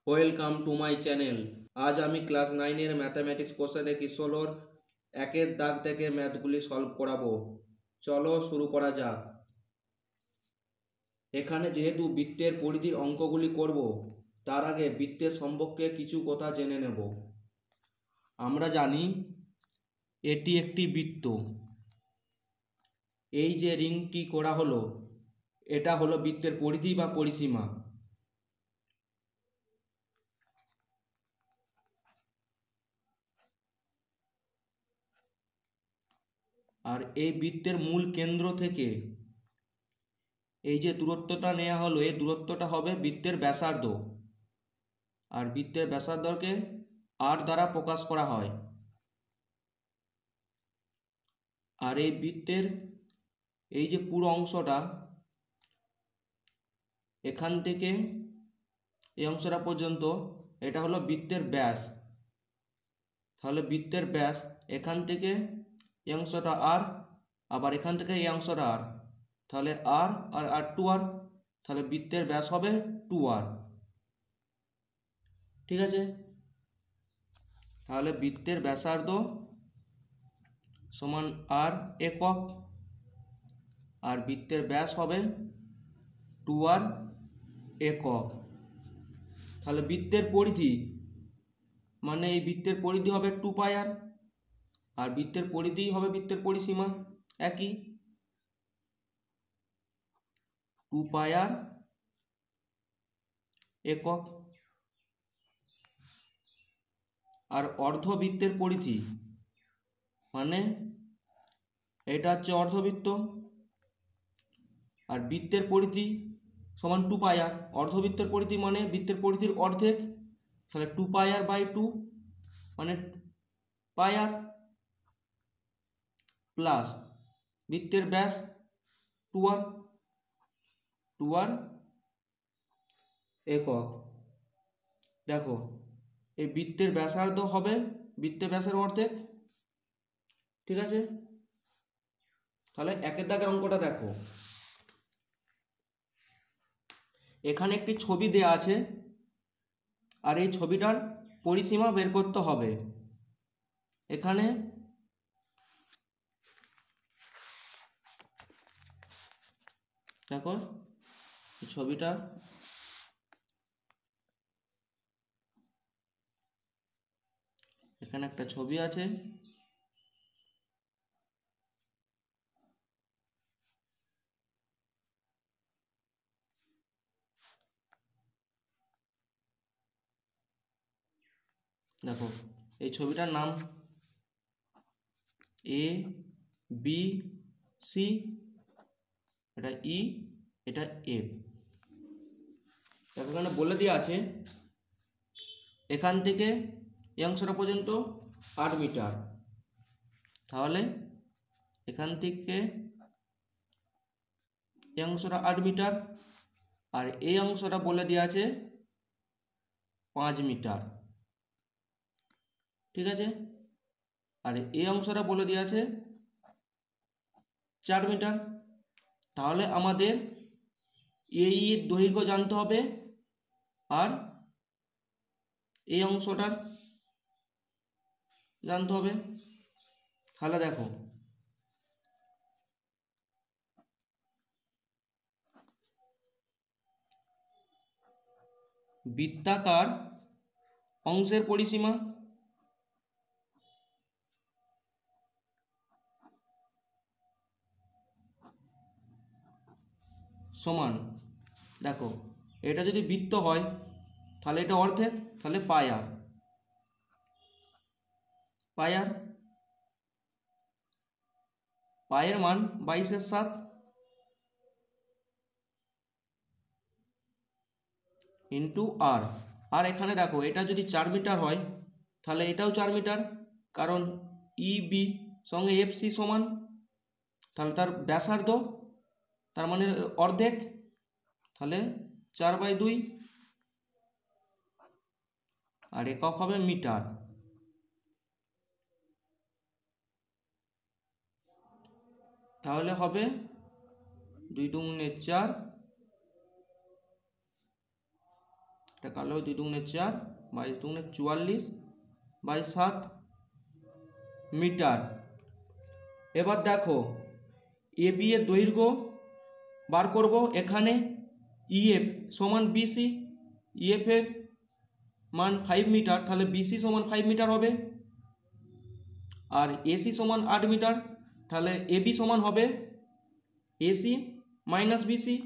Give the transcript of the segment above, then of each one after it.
Welcome to my channel. আজ আমি class 9-এর mathematics কোশ্চেনে কিশোর একের দাগ থেকে ম্যাথগুলি সলভ করাবো। চলো শুরু করা যাক। এখানে যেহেতু বৃত্তের পরিধির অঙ্কগুলি করব, তার আগে বৃত্তের সম্পর্কে কিছু কথা জেনে নেব। আমরা জানি এটি একটি বৃত্ত। এই যে রিংটি করা হলো, এটা হলো বৃত্তের পরিধি বা পরিসীমা। আর এই বৃত্তের মূল কেন্দ্র থেকে এই যে দূরত্বটা নেওয়া হলো, এই দূরত্বটা হবে বৃত্তের ব্যাসার্ধ। আর বৃত্তের ব্যাসার্ধকে আর দ্বারা প্রকাশ করা হয়। আর এই বৃত্তের এই যে পুরো অংশটা, এখান থেকে এই অংশটা পর্যন্ত, এটা হলো বৃত্তের ব্যাস। তাহলে বৃত্তের ব্যাস এখান থেকে এই অংশটা আর, আবার এখান থেকে এই অংশটা আর, তাহলে আর আর আর 2r, তাহলে বৃত্তের ব্যাস হবে 2r। ঠিক আছে, তাহলে বৃত্তের ব্যাসার্ধ সমান আর একক, আর বৃত্তের ব্যাস হবে 2r একক। তাহলে বৃত্তের পরিধি মানে এই বৃত্তের পরিধি হবে 2πr, আর বৃত্তের পরিধি হবে বৃত্তের পরিসীমা একই 2πr একক। আর অর্ধবৃত্তের পরিধি মানে এটা হচ্ছে অর্ধবৃত্ত, আর বৃত্তের পরিধি সমান 2πr। অর্ধবৃত্তের পরিধি মানে বৃত্তের পরিধির অর্ধেক, তাহলে 2πr/2 মানে πr, প্লাস বৃত্তের ব্যাস 2r একক। দেখো, এই বৃত্তের ব্যাসার্ধ হবে বৃত্তের ব্যাসের অর্ধেক। ঠিক আছে, তাহলে একের দাগের অঙ্কটা দেখো। এখানে একটি ছবি দেয়া আছে, আর এই ছবিটার পরিসীমা বের করতে হবে। এখানে দেখো ছবিটা, এখানে একটা ছবি আছে। দেখো, এই ছবিটার নাম এ বি সি, এটা ই, এটা এফ। এখানে বলে দেওয়া আছে এখান থেকে এই অংশটা পর্যন্ত 8 মিটার। তাহলে এখান থেকে এই অংশটা 8 মিটার, আর এই অংশটা বলে দেওয়া আছে 5 মিটার। ঠিক আছে, আর এই অংশটা বলে দেওয়া আছে 4 মিটার। তাহলে আমাদের এই দৈর্ঘ্য জানতে হবে, আর এই অংশটার জানতে হবে। তাহলে দেখো, বৃত্তাকার অংশের পরিসীমা সমান, দেখো এটা যদি বৃত্ত হয় তাহলে এটা অর্ধেক, তাহলে πr, পায়ের মান 22/7 ইন্টু আর। আর এখানে দেখো এটা যদি 4 মিটার হয় তাহলে এটাও 4 মিটার, কারণ ইবি সঙ্গে এফসি সমান, তাহলে তার ব্যাসার্ধ তার মানে অর্ধেক, তাহলে 4/2, আর একক হবে মিটার। তাহলে হবে 2 × 4, এটা কালো 2 দুগুণে 4, 22 দুগুণে 44 বাই 7 মিটার। এবার দেখো এ বি এর দৈর্ঘ্য বার করব। এখানে ইএফ সমান বিসি, ইএফ এর মান 5 মিটার, তাহলে বিসি সমান 5 মিটার হবে। আর এসি সমান 8 মিটার, তাহলে এবি সমান হবে এসি মাইনাস বিসি।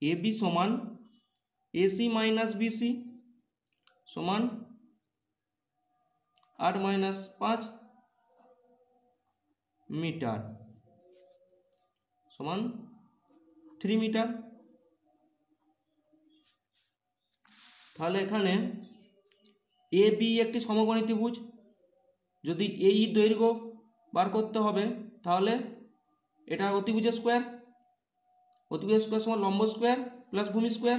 এবি সমান এসি মাইনাস বিসি সমান 8 মাইনাস 5 মিটার সমান 3 মিটার। তাহলে এখানে এ বি একটি সমকোণী ত্রিভুজ। যদি এই দৈর্ঘ্য বার করতে হবে তাহলে এটা অতিভুজের স্কোয়ার, অতিভুজের স্কোয়ার সমান লম্ব স্কোয়ার প্লাস ভূমি স্কোয়ার।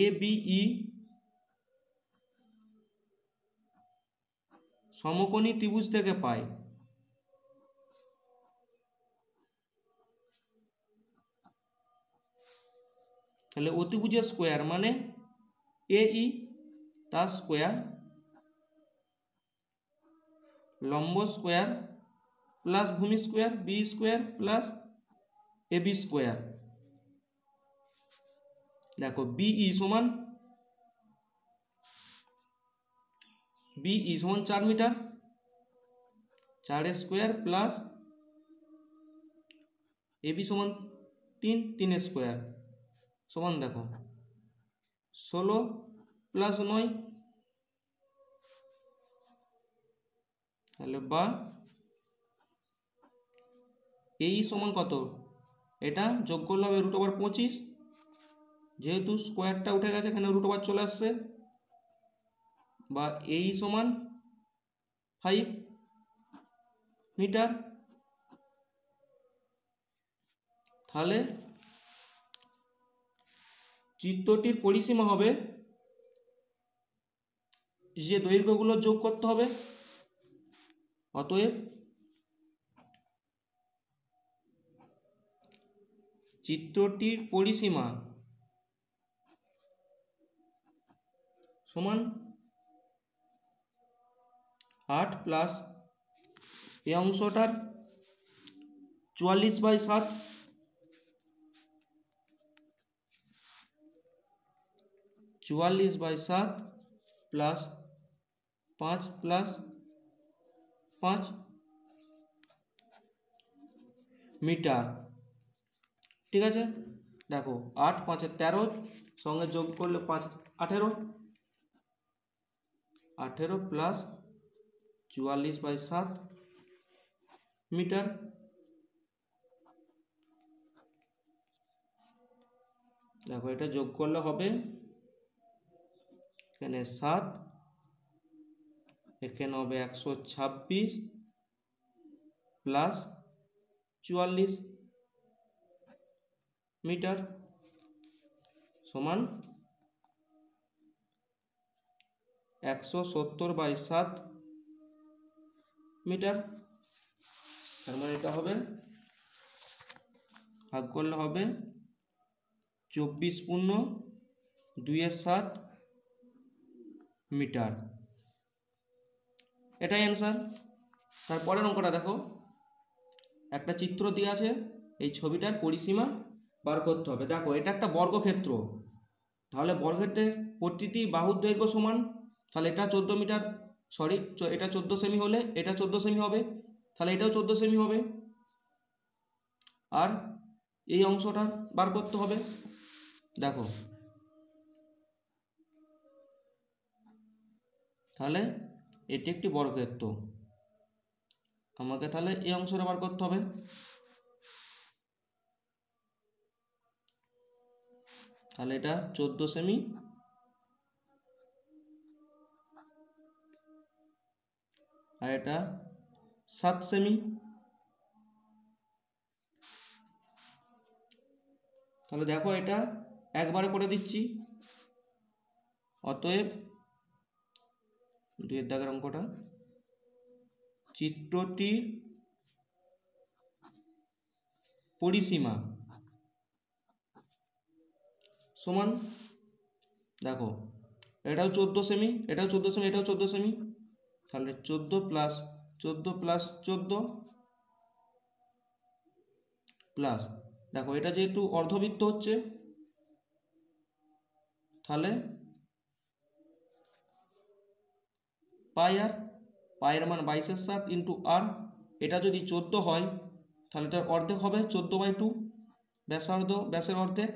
এ বিই সমকোণী ত্রিভুজ থেকে পাই তাহলে অতিভুজের স্কোয়ার মানে এই তার স্কোয়ার, লম্ব স্কোয়ার প্লাস ভূমি square B square plus A B square. দেখো বিই সমান 4 মিটার, 4 স্কোয়ার প্লাস এবি সমান 3 স্কোয়ার সমান দেখো 16 প্লাস 9, তাহলে বা এই সমান কত, এটা যোগ করলে হবে √25, যেহেতু স্কোয়ারটা উঠে গেছে এখানে √, চলে আসছে, বা এই সমান 5 মিটার। তাহলে চিত্রটির পরিসীমা হবে, যে দৈর্ঘ্যগুলো যোগ করতে হবে, অতএব চিত্রটির পরিসীমা সমান 8 প্লাস এই অংশটার 44/7, 44/7 প্লাস 5 প্লাস 5 মিটার। ঠিক আছে, দেখো 8 5 13, সঙ্গে যোগ করলে 5 18, 18 প্লাস 44/7 মিটার। দেখো এটা যোগ করলে হবে এখানে 7, এখানে হবে 126 প্লাস 44 মিটার সমান 170/7 মিটার। তার মানে এটা হবে, ভাগ করলে হবে 24 পূর্ণ 2/7 মিটার। এটাই অ্যান্সার। তারপরের অঙ্কটা দেখো, একটা চিত্র দিয়ে আছে, এই ছবিটার পরিসীমা বার করতে হবে। দেখো এটা একটা বর্গক্ষেত্র, তাহলে বর্গক্ষেত্রের প্রতিটি বাহুর দৈর্ঘ্য সমান, তাহলে এটা 14 মিটার, সরি এটা 14 সেমি হলে এটা 14 সেমি হবে, তাহলে এটাও 14 সেমি হবে। আর এই অংশটা বার করতে হবে। দেখো তাহলে এটি একটি বর্গক্ষেত্র, আমাকে তাহলে এই অংশটা বার করতে হবে। তাহলে এটা 14 সেমি, আর এটা 7 সেমি। তাহলে দেখো এটা একবারে করে দিচ্ছি, অতএব 2 এর দাগের অঙ্কটা, চিত্রটির পরিসীমা সমান, দেখো এটাও 14 সেমি, এটাও 14 সেমি, এটাও 14 সেমি, তাহলে 14 প্লাস 14 প্লাস 14 প্লাস, দেখো এটা যেহেতু অর্ধবৃত্ত হচ্ছে তাহলে পাই আর, পায়ের মান 22/7 ইন্টু আর, এটা যদি 14 হয় তাহলে এটার অর্ধেক হবে 14/2, ব্যাসার্ধ ব্যাসের অর্ধেক,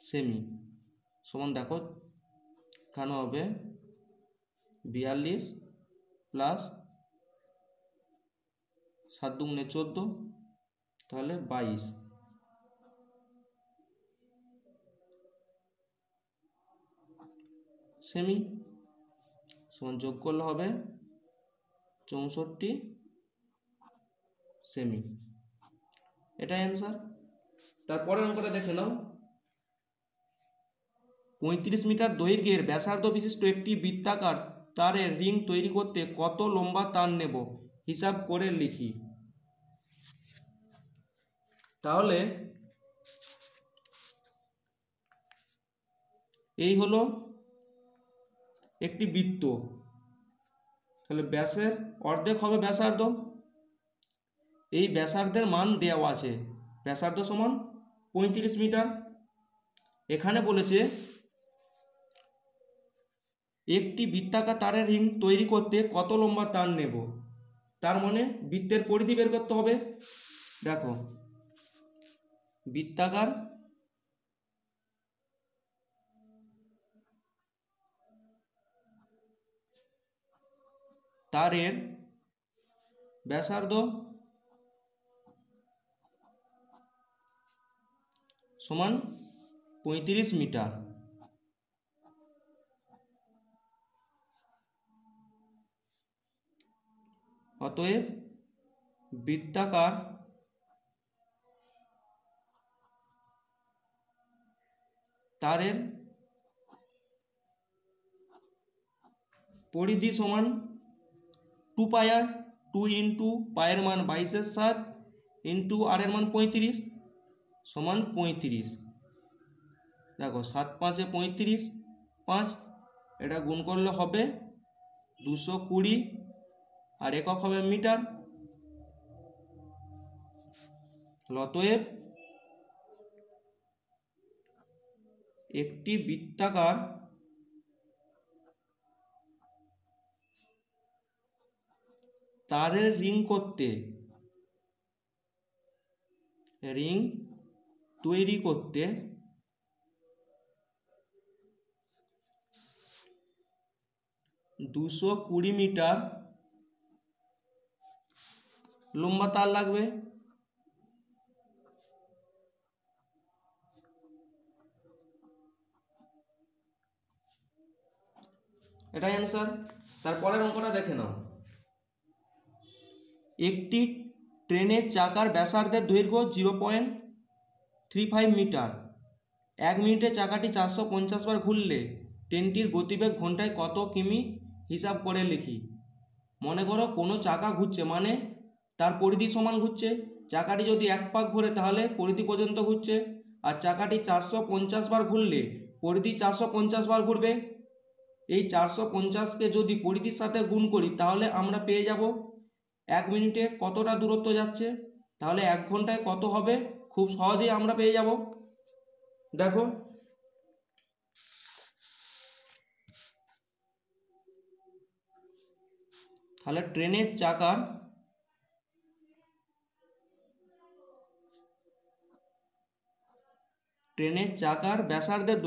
সেমি সমান, দেখো এখানে হবে 42 প্লাস 7 দুগুণে 14, তাহলে 22 সেমি সমান, যোগ করলে হবে 64 সেমি, এটাই অ্যান্সার। তারপরের অঙ্কটা দেখে নাও। 35 মিটার দৈর্ঘ্যের ব্যাসার্ধ বিশিষ্ট একটি বৃত্তাকার তারের রিং তৈরি করতে কত লম্বা তার নেব, হিসাব করে লিখি। তাহলে এই হলো একটি বৃত্ত, তাহলে ব্যাসের অর্ধেক হবে ব্যাসার্ধ, এই ব্যাসার্ধের মান দেওয়া আছে, ব্যাসার্ধ সমান 35 মিটার। এখানে বলেছে একটি বৃত্তাকার তারের রিং তৈরি করতে কত লম্বা তার নেব, তার মানে বৃত্তের পরিধি বের করতে হবে। দেখো বৃত্তাকার তারের ব্যাসার্ধ সমান 35 মিটার, অতএব বৃত্তাকার তারের পরিধি সমান 2 পাই আর, 2 ইন্টু পায়ের মান 22/7 ইন্টু আর এর মান 35 সমান 35, দেখো 7 5 35, 5 এটা গুণ করলে হবে 220 আর একক হবে মিটার, অতএব একটি বৃত্তাকার তারের রিং তৈরি করতে 220 মিটার লম্বা তার লাগবে। এটাই অ্যান্সার। তারপরের অঙ্কটা দেখে নাও। একটি ট্রেনের চাকার ব্যাসার্ধের দৈর্ঘ্য 0.35 মিটার, 1 মিনিটে চাকাটি 450 বার ঘুরলে ট্রেনটির গতিবেগ ঘন্টায় কত কিমি, হিসাব করে লিখি। মনে করো কোনো চাকা ঘুরছে, মানে তার পরিধি সমান ঘুরছে, চাকাটি যদি 1 পাক ঘোরে তাহলে পরিধি পর্যন্ত ঘুরছে, আর চাকাটি 450 বার ঘুরলে পরিধি 450 বার ঘুরবে। এই 450কে যদি পরিধির সাথে গুণ করি তাহলে আমরা পেয়ে যাব 1 মিনিটে কতটা দূরত্ব যাচ্ছে, তাহলে 1 ঘন্টায় কত হবে, খুব সহজেই আমরা পেয়ে যাব। দেখো তাহলে ট্রেনের চাকার ব্যাসার্ধের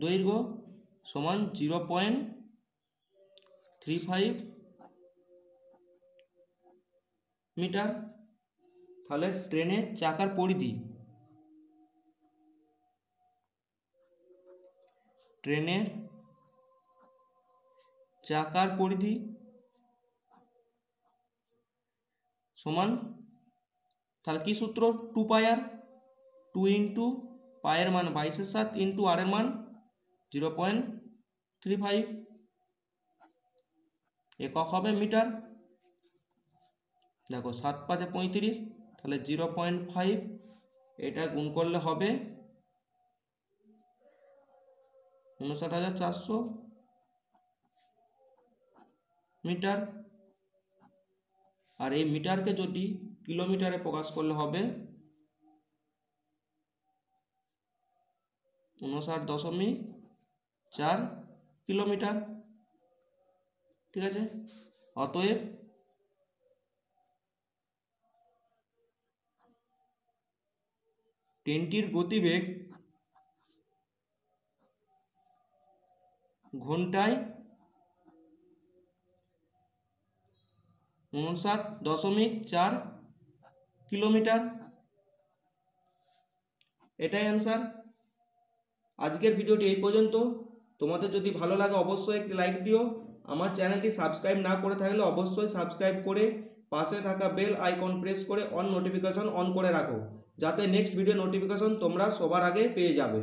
দৈর্ঘ্য সমান 0.35 মিটার, তাহলে ট্রেনের চাকার পরিধি সমান, তাহলে কি সূত্র, 2 পাই আর, 2 ইন্টু পায়ের মান 22/7 ইন্টু আর এর মান 0.35 একক হবে মিটার। দেখো 7 5 35, তাহলে 0.5 এটা গুণ করলে হবে 59,400 মিটার। আর এই মিটারকে যদি কিলোমিটারে প্রকাশ করলে হবে 59.4 কিলোমিটার। ঠিক আছে, অতএব ট্রেনটির গতিবেগ ঘন্টায় 59.4 কিলোমিটার। এটাই অ্যান্সার। আজকের ভিডিওটি এই পর্যন্ত। তোমাদের যদি ভালো লাগে অবশ্যই একটি লাইক দিও। আমার চ্যানেলটি সাবস্ক্রাইব না করে থাকলে অবশ্যই সাবস্ক্রাইব করে পাশে থাকা বেল আইকন প্রেস করে অন নোটিফিকেশন অন করে রাখো, যাতে নেক্সট ভিডিও নোটিফিকেশন তোমরা সবার আগে পেয়ে যাবে।